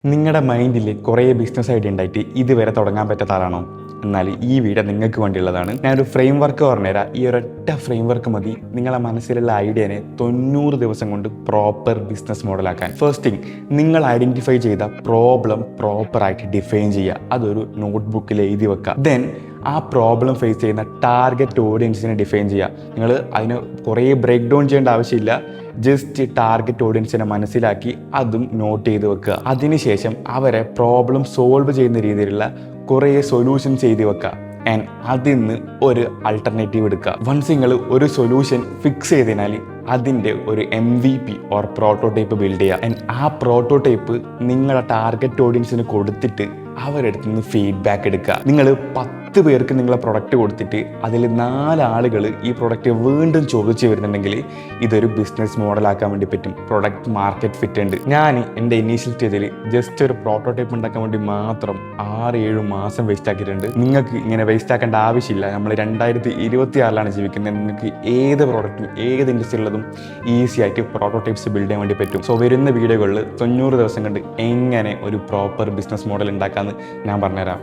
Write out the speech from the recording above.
നിങ്ങളുടെ മൈൻഡിൽ കുറേ ബിസിനസ് ഐഡിയ ഉണ്ടായിട്ട് ഇതുവരെ തുടങ്ങാൻ പറ്റാത്ത ആളാണോ? എന്നാൽ ഈ വീഡിയോ നിങ്ങൾക്ക് വേണ്ടിയുള്ളതാണ്. ഞാനൊരു ഫ്രെയിം വർക്ക് പറഞ്ഞുതരാം. ഈ ഒരൊറ്റ ഫ്രെയിം വർക്ക് മതി നിങ്ങളുടെ മനസ്സിലുള്ള ഐഡിയനെ 90 ദിവസം കൊണ്ട് പ്രോപ്പർ ബിസിനസ് മോഡലാക്കാൻ. ഫസ്റ്റ് തിങ്, നിങ്ങൾ ഐഡൻറ്റിഫൈ ചെയ്ത പ്രോബ്ലം പ്രോപ്പറായിട്ട് ഡിഫൈൻ ചെയ്യുക. അതൊരു നോട്ട്ബുക്കിൽ എഴുതി വെക്കുക. ദെൻ ആ പ്രോബ്ലം ഫേസ് ചെയ്യുന്ന ടാർഗറ്റ് ഓഡിയൻസിനെ ഡിഫൈൻ ചെയ്യുക. നിങ്ങൾ അതിന് കുറേ ബ്രേക്ക് ഡൗൺ ചെയ്യേണ്ട ആവശ്യമില്ല. ജസ്റ്റ് ടാർഗറ്റ് ഓഡിയൻസിനെ മനസ്സിലാക്കി അതും നോട്ട് ചെയ്ത് വെക്കുക. അതിനുശേഷം അവരെ പ്രോബ്ലം സോൾവ് ചെയ്യുന്ന രീതിയിലുള്ള കുറേ സൊല്യൂഷൻസ് എഴുതി വെക്കുക. ആൻഡ് അതിൽ നിന്ന് ഒരു അൾട്ടർനേറ്റീവ് എടുക്കുക. വൺസ് നിങ്ങൾ ഒരു സൊല്യൂഷൻ ഫിക്സ് ചെയ്തതിനാൽ അതിൻ്റെ ഒരു MVP ഓർ പ്രോട്ടോടൈപ്പ് ബിൽഡ് ചെയ്യുക. ആൻഡ് ആ പ്രോട്ടോടൈപ്പ് നിങ്ങളുടെ ടാർഗറ്റ് ഓഡിയൻസിന് കൊടുത്തിട്ട് അവരെടുത്ത് നിന്ന് ഫീഡ്ബാക്ക് എടുക്കുക. നിങ്ങൾ 10 പേർക്ക് നിങ്ങളെ പ്രൊഡക്റ്റ് കൊടുത്തിട്ട് അതിൽ 4 ആളുകൾ ഈ പ്രൊഡക്റ്റ് വീണ്ടും ചോദിച്ചു വരുന്നുണ്ടെങ്കിൽ ഇതൊരു ബിസിനസ് മോഡലാക്കാൻ വേണ്ടി പറ്റും. പ്രൊഡക്റ്റ് മാർക്കറ്റ് ഫിറ്റ് ഉണ്ട്. ഞാൻ എൻ്റെ ഇനീഷ്യൽ സ്റ്റേജിൽ ജസ്റ്റ് ഒരു പ്രോട്ടോടൈപ്പ് ഉണ്ടാക്കാൻ വേണ്ടി മാത്രം 6-7 മാസം വേസ്റ്റ് ആക്കിയിട്ടുണ്ട്. നിങ്ങൾക്ക് ഇങ്ങനെ വേസ്റ്റ് ആക്കേണ്ട ആവശ്യമില്ല. നമ്മൾ 2026 ജീവിക്കുന്നത്. നിങ്ങൾക്ക് ഏത് പ്രോഡക്റ്റും ഏത് ഇൻഡസ്ട്രിയിലുള്ളതും ഈസി ആയിട്ട് പ്രോട്ടോടൈപ്സ് ബിൽഡ് ചെയ്യാൻ വേണ്ടി പറ്റും. സോ വരുന്ന വീഡിയോകളിൽ 90 ദിവസം കൊണ്ട് എങ്ങനെ ഒരു പ്രോപ്പർ ബിസിനസ് മോഡൽ ഉണ്ടാക്കാമെന്ന് ഞാൻ പറഞ്ഞുതരാം.